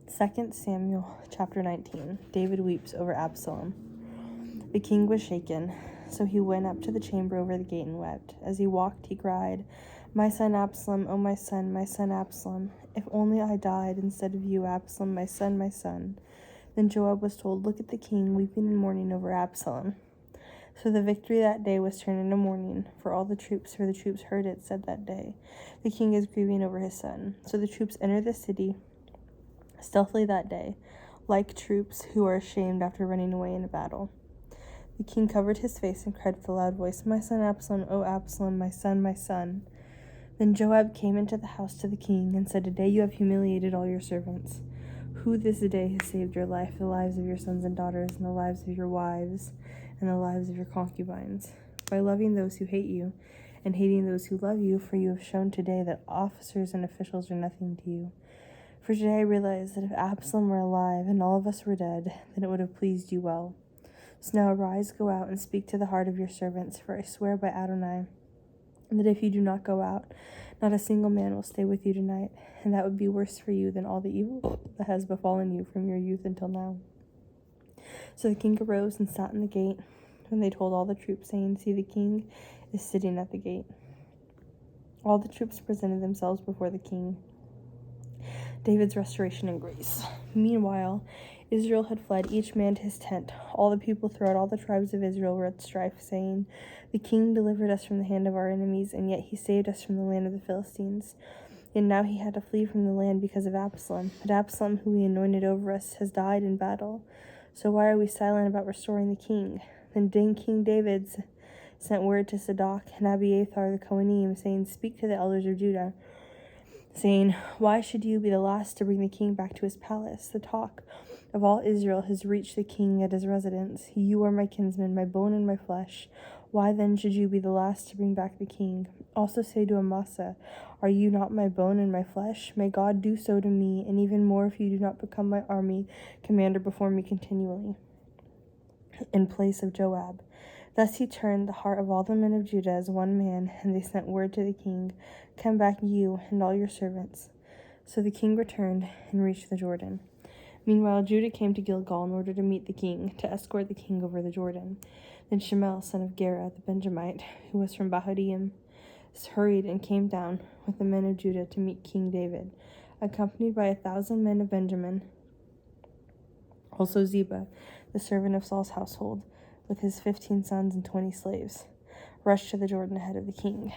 2 Samuel chapter 19. David weeps over Absalom. The king was shaken, so he went up to the chamber over the gate and wept. As he walked, he cried, "My son Absalom, O my son Absalom! If only I died instead of you, Absalom, my son, my son." Then Joab was told, "Look at the king, weeping and mourning over Absalom." So the victory that day was turned into mourning for the troops heard it said that day, "The king is grieving over his son." So the troops entered the city stealthily that day, like troops who are ashamed after running away in a battle. The king covered his face and cried with a loud voice, "My son Absalom, O Absalom, my son, my son." Then Joab came into the house to the king and said, "Today you have humiliated all your servants. Who this day has saved your life, the lives of your sons and daughters, and the lives of your wives, and the lives of your concubines, by loving those who hate you, and hating those who love you, for you have shown today that officers and officials are nothing to you. For today I realize that if Absalom were alive and all of us were dead, then it would have pleased you well. So now arise, go out, and speak to the heart of your servants, for I swear by Adonai that if you do not go out, not a single man will stay with you tonight, and that would be worse for you than all the evil that has befallen you from your youth until now." So the king arose and sat in the gate, when they told all the troops, saying, "See, the king is sitting at the gate." All the troops presented themselves before the king. David's restoration and grace. Meanwhile, Israel had fled, each man to his tent. All the people throughout all the tribes of Israel were at strife, saying, "The king delivered us from the hand of our enemies, and yet he saved us from the land of the Philistines. And now he had to flee from the land because of Absalom. But Absalom, who he anointed over us, has died in battle. So why are we silent about restoring the king?" Then King David sent word to Zadok and Abiathar the Kohanim, saying, "Speak to the elders of Judah, saying, why should you be the last to bring the king back to his palace? The talk of all Israel has reached the king at his residence. You are my kinsman, my bone and my flesh. Why then should you be the last to bring back the king? Also say to Amasa, are you not my bone and my flesh? May God do so to me, and even more if you do not become my army commander before me continually, in place of Joab." Thus he turned the heart of all the men of Judah as one man, and they sent word to the king, "Come back, you and all your servants." So the king returned and reached the Jordan. Meanwhile, Judah came to Gilgal in order to meet the king, to escort the king over the Jordan. Then Shemel, son of Gera, the Benjamite, who was from Bahurim, hurried and came down with the men of Judah to meet King David, accompanied by 1,000 men of Benjamin. Also Ziba, the servant of Saul's household, with his 15 sons and 20 slaves, rushed to the Jordan ahead of the king.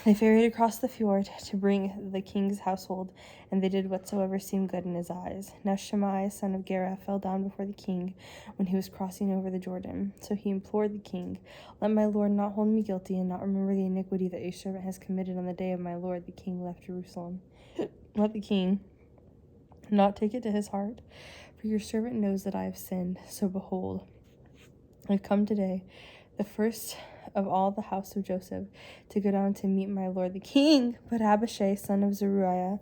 They ferried across the fjord to bring the king's household, and they did whatsoever seemed good in his eyes. Now Shimei, son of Gera, fell down before the king when he was crossing over the Jordan. So he implored the king, "Let my lord not hold me guilty, and not remember the iniquity that your servant has committed on the day of my lord the king left Jerusalem. Let the king not take it to his heart, for your servant knows that I have sinned. So behold, I come today, the first of all the house of Joseph, to go down to meet my lord the king." But Abishai, son of Zeruiah,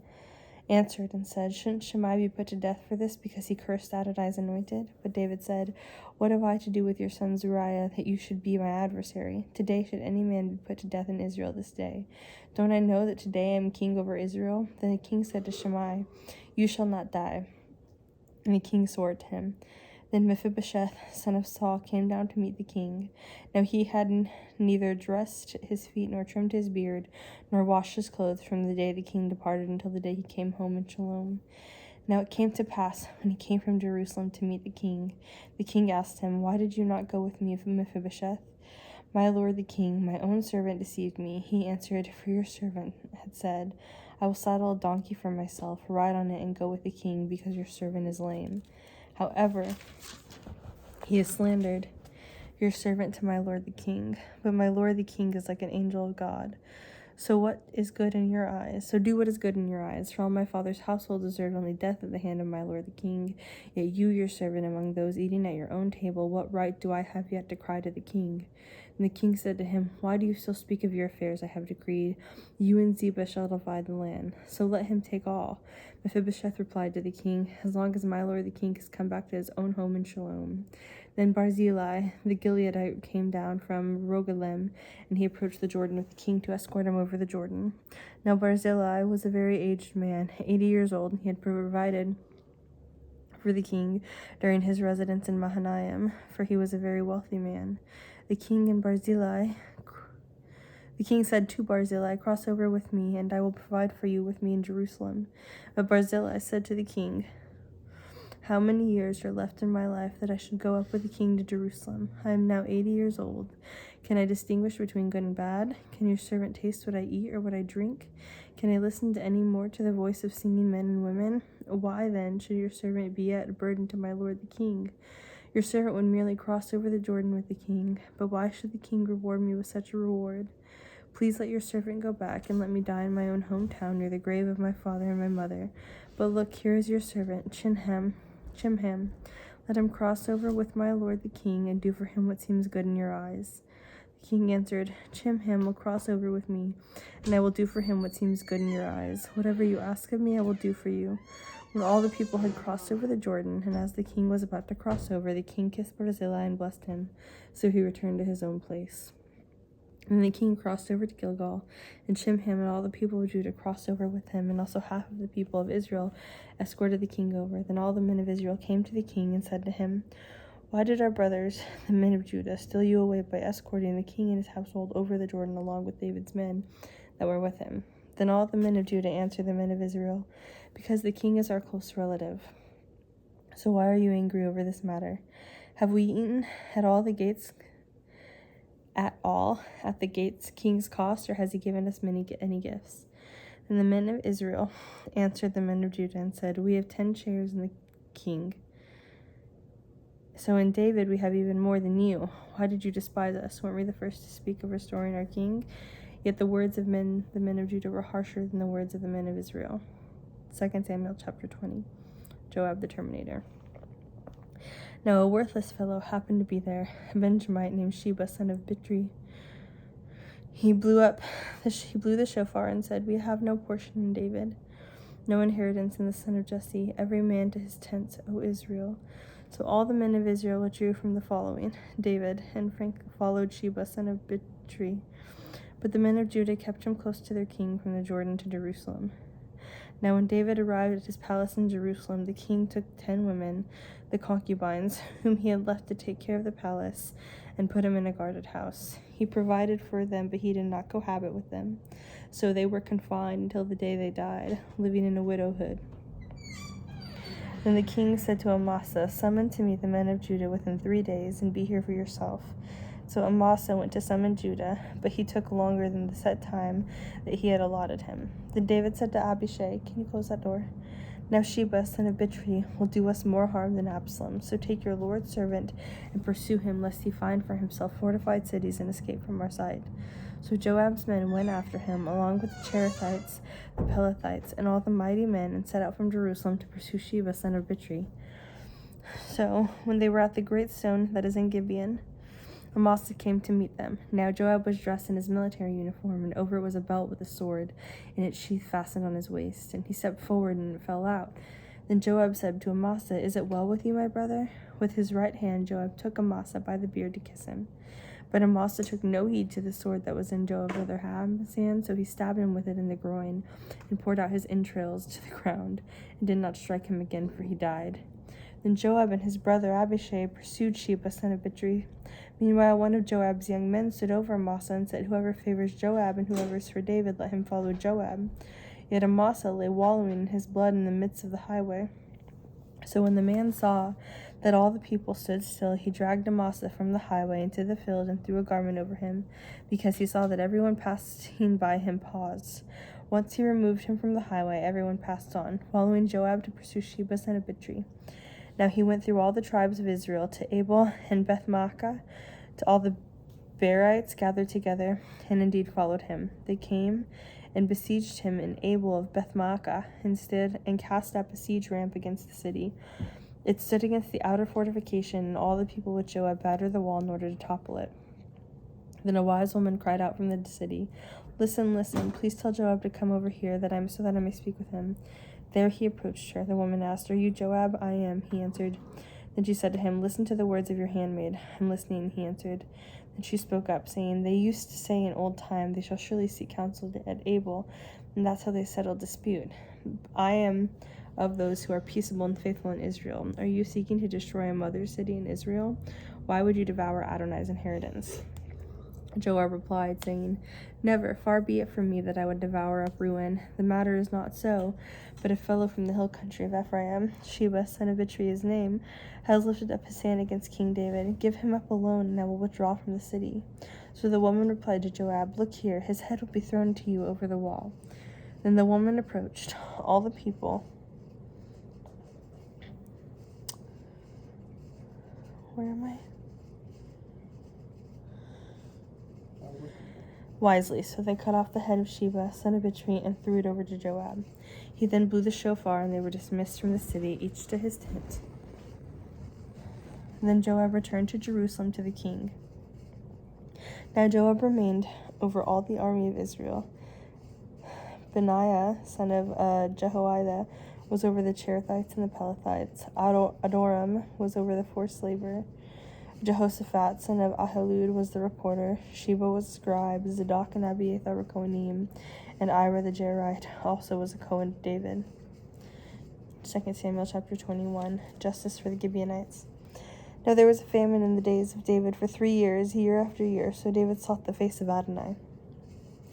answered and said, "Shouldn't Shimei be put to death for this, because he cursed Adonai's anointed?" But David said, "What have I to do with your son Zeruiah, that you should be my adversary? Today should any man be put to death in Israel this day. Don't I know that today I am king over Israel?" Then the king said to Shimei, "You shall not die." And the king swore to him. Then Mephibosheth, son of Saul, came down to meet the king. Now he had neither dressed his feet, nor trimmed his beard, nor washed his clothes from the day the king departed until the day he came home in Shalom. Now it came to pass, when he came from Jerusalem to meet the king asked him, "Why did you not go with me, Mephibosheth?" "My lord the king, my own servant deceived me." He answered, "For your servant had said, I will saddle a donkey for myself, ride on it, and go with the king, because your servant is lame. However, he has slandered your servant to my lord the king. But my lord the king is like an angel of God. So what is good in your eyes? So do what is good in your eyes. For all my father's household deserved only death at the hand of my lord the king. Yet you, your servant, among those eating at your own table, what right do I have yet to cry to the king?" And the king said to him, "Why do you still speak of your affairs? I have decreed, you and Ziba shall divide the land. So let him take all." Mephibosheth replied to the king, "As long as my lord the king has come back to his own home in Shalom." Then Barzillai the Gileadite came down from Rogelim, and he approached the Jordan with the king to escort him over the Jordan. Now Barzillai was a very aged man, 80 years old, and he had provided for the king during his residence in Mahanaim, for he was a very wealthy man. The king said to Barzillai, "Cross over with me, and I will provide for you with me in Jerusalem." But Barzillai said to the king, "How many years are left in my life that I should go up with the king to Jerusalem? I am now 80 years old. Can I distinguish between good and bad? Can your servant taste what I eat or what I drink? Can I listen to any more to the voice of singing men and women? Why, then, should your servant be yet a burden to my lord the king? Your servant would merely cross over the Jordan with the king, but why should the king reward me with such a reward? Please let your servant go back, and let me die in my own hometown near the grave of my father and my mother. But look, here is your servant, Chimham. Let him cross over with my lord the king, and do for him what seems good in your eyes." The king answered, "Chimham will cross over with me, and I will do for him what seems good in your eyes. Whatever you ask of me, I will do for you." When all the people had crossed over the Jordan, and as the king was about to cross over, the king kissed Barzillai and blessed him. So he returned to his own place. And the king crossed over to Gilgal, and Chimham and all the people of Judah crossed over with him, and also half of the people of Israel escorted the king over. Then all the men of Israel came to the king and said to him, "Why did our brothers, the men of Judah, steal you away by escorting the king and his household over the Jordan along with David's men that were with him?" Then all the men of Judah answered the men of Israel, "Because the king is our close relative. So why are you angry over this matter? Have we eaten at the gates king's cost, or has he given us any gifts?" And the men of Israel answered the men of Judah and said, "We have 10 shares in the king. So in David we have even more than you. Why did you despise us? Weren't we the first to speak of restoring our king?" Yet the words of the men of Judah were harsher than the words of the men of Israel. 2 Samuel chapter 20. Joab the Terminator. Now a worthless fellow happened to be there, a Benjamite named Sheba, son of Bichri. He blew the shofar and said, "We have no portion in David, no inheritance in the son of Jesse, every man to his tents, O Israel." So all the men of Israel withdrew from the following David, and followed Sheba, son of Bichri. But the men of Judah kept him close to their king from the Jordan to Jerusalem. Now when David arrived at his palace in Jerusalem, the king took 10 women, the concubines, whom he had left to take care of the palace, and put them in a guarded house. He provided for them, but he did not cohabit with them. So they were confined until the day they died, living in a widowhood. Then the king said to Amasa, "Summon to me the men of Judah within 3 days, and be here for yourself." So Amasa went to summon Judah, but he took longer than the set time that he had allotted him. Then David said to Abishai, "Can you close that door? Now Sheba, son of Bichri, will do us more harm than Absalom. So take your Lord's servant and pursue him, lest he find for himself fortified cities and escape from our sight." So Joab's men went after him, along with the Cherethites, the Pelethites, and all the mighty men, and set out from Jerusalem to pursue Sheba, son of Bichri. So when they were at the great stone that is in Gibeon, Amasa came to meet them. Now Joab was dressed in his military uniform, and over it was a belt with a sword, and its sheath fastened on his waist. And he stepped forward, and it fell out. Then Joab said to Amasa, "Is it well with you, my brother?" With his right hand Joab took Amasa by the beard to kiss him. But Amasa took no heed to the sword that was in Joab's other hand, so he stabbed him with it in the groin, and poured out his entrails to the ground, and did not strike him again, for he died. Then Joab and his brother Abishai pursued Sheba, son of Bichri. Meanwhile, one of Joab's young men stood over Amasa and said, "Whoever favors Joab and whoever is for David, let him follow Joab." Yet Amasa lay wallowing in his blood in the midst of the highway. So when the man saw that all the people stood still, he dragged Amasa from the highway into the field and threw a garment over him, because he saw that everyone passing by him paused. Once he removed him from the highway, everyone passed on, following Joab to pursue Sheba, son of Bichri. Now he went through all the tribes of Israel, to Abel and Beth-maachah, to all the Berites gathered together, and indeed followed him. They came and besieged him in Abel of Beth-maachah, and cast up a siege ramp against the city. It stood against the outer fortification, and all the people with Joab battered the wall in order to topple it. Then a wise woman cried out from the city, "Listen, listen, please tell Joab to come over here, so that I may speak with him." There he approached her. The woman asked, "Are you Joab?" "I am," he answered. Then she said to him, "Listen to the words of your handmaid." "I'm listening," he answered. Then she spoke up, saying, "They used to say in old time, 'They shall surely seek counsel at Abel,' and that's how they settled dispute. I am of those who are peaceable and faithful in Israel. Are you seeking to destroy a mother city in Israel? Why would you devour Adonai's inheritance?" Joab replied, saying, "Never, far be it from me that I would devour up ruin. The matter is not so, but a fellow from the hill country of Ephraim, Sheba, son of Bichri his name, has lifted up his hand against King David. Give him up alone, and I will withdraw from the city." So the woman replied to Joab, "Look here, his head will be thrown to you over the wall." Then the woman approached all the people. Where am I? Wisely, so they cut off the head of Sheba, son of Bichri, and threw it over to Joab. He then blew the shofar, and they were dismissed from the city, each to his tent. Then Joab returned to Jerusalem to the king. Now Joab remained over all the army of Israel. Benaiah, son of Jehoiada, was over the Cherethites and the Pelethites. Adoram was over the forced labor. Jehoshaphat, son of Ahilud, was the reporter. Sheba was a scribe. Zadok and Abiathar were Kohanim, and Ira the Jairite also was a Kohen David. 2 Samuel chapter 21. Justice for the Gibeonites. Now there was a famine in the days of David for 3 years, year after year, so David sought the face of Adonai.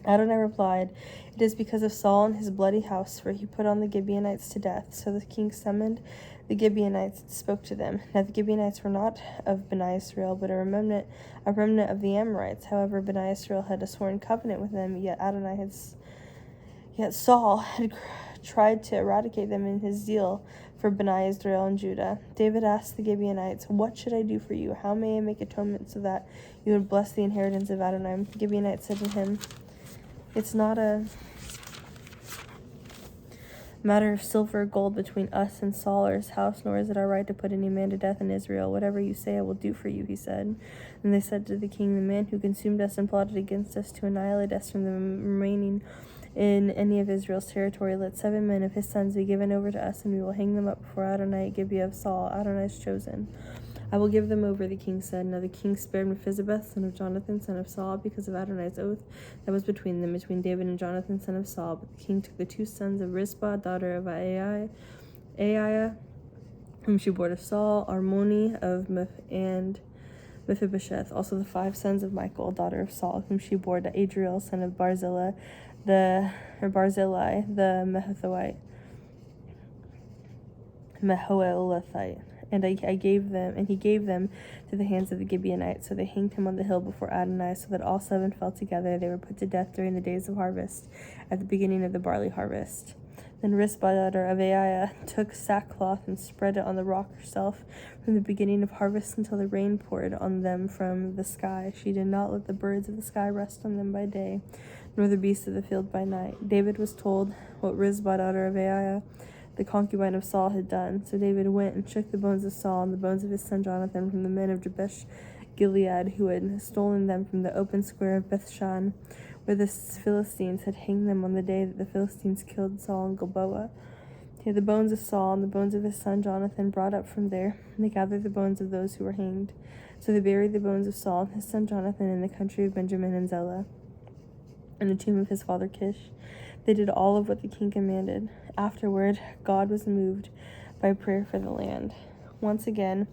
Adonai replied, "It is because of Saul and his bloody house, for he put on the Gibeonites to death." So the king summoned the Gibeonites and spoke to them. Now the Gibeonites were not of Beni Israel, but a remnant of the Amorites. However, Beni Israel had a sworn covenant with them, yet Saul had tried to eradicate them in his zeal for Beni Israel and Judah. David asked the Gibeonites, "What should I do for you? How may I make atonement so that you would bless the inheritance of Adonai?" The Gibeonites said to him, "It's not a matter of silver or gold between us and Saul or his house, nor is it our right to put any man to death in Israel. Whatever you say, I will do for you," he said. And they said to the king, "The man who consumed us and plotted against us to annihilate us from the remaining in any of Israel's territory, let 7 men of his sons be given over to us, and we will hang them up before Adonai at Gibeah of Saul, Adonai's chosen." "I will give them over," the king said. Now the king spared Mephibosheth, son of Jonathan, son of Saul, because of Adonai's oath that was between them, between David and Jonathan, son of Saul. But the king took the 2 sons of Rizpah, daughter of Aiah, whom she bore to Saul, Armoni and Mephibosheth, also the 5 sons of Michal, daughter of Saul, whom she bore to Adriel, son of Barzillai, the Mehoelathite. And he gave them to the hands of the Gibeonites. So they hanged him on the hill before Adonai, so that all 7 fell together. They were put to death during the days of harvest, at the beginning of the barley harvest. Then Rizpah, daughter of Aiah, took sackcloth and spread it on the rock herself from the beginning of harvest until the rain poured on them from the sky. She did not let the birds of the sky rest on them by day, nor the beasts of the field by night. David was told what Rizpah, daughter of Aiah, the concubine of Saul, had done. So David went and shook the bones of Saul and the bones of his son Jonathan from the men of Jabesh Gilead, who had stolen them from the open square of Bethshan, where the Philistines had hanged them on the day that the Philistines killed Saul in Gilboa. He had the bones of Saul and the bones of his son Jonathan brought up from there, and they gathered the bones of those who were hanged. So they buried the bones of Saul and his son Jonathan in the country of Benjamin and Zelah, in the tomb of his father Kish. They did all of what the king commanded. Afterward, God was moved by prayer for the land. Once again,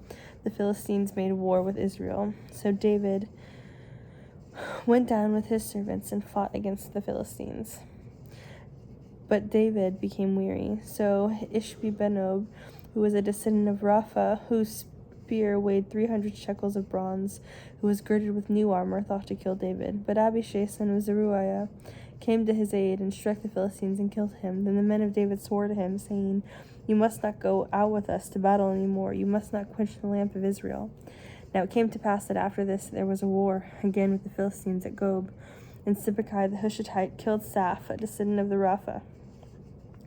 the Philistines made war with Israel. So David went down with his servants and fought against the Philistines. But David became weary. So Ishbi-Benob, who was a descendant of Rapha, whose spear weighed 300 shekels of bronze, who was girded with new armor, thought to kill David. But Abishai, son of Zeruiah, came to his aid and struck the Philistines and killed him. Then the men of David swore to him, saying, "You must not go out with us to battle any more. You must not quench the lamp of Israel." Now it came to pass that after this there was a war again with the Philistines at Gob, and Sibbecai the Hushathite killed Saph, a descendant of the Rapha.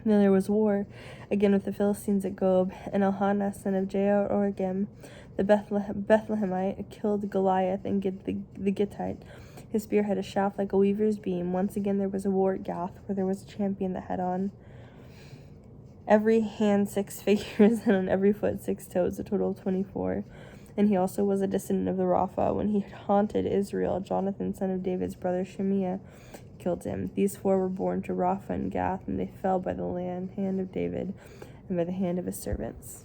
And then there was war again with the Philistines at Gob, and Elhanan, son of Jair-Oregim, the Bethlehemite, killed Goliath and the Gittite. His spear had a shaft like a weaver's beam. Once again there was a war at Gath, where there was a champion that had on every hand 6 figures, and on every foot 6 toes, a total of 24. And he also was a descendant of the Rapha. When he haunted Israel, Jonathan, son of David's brother Shemiah, killed him. These 4 were born to Rapha and Gath, and they fell by the hand of David and by the hand of his servants.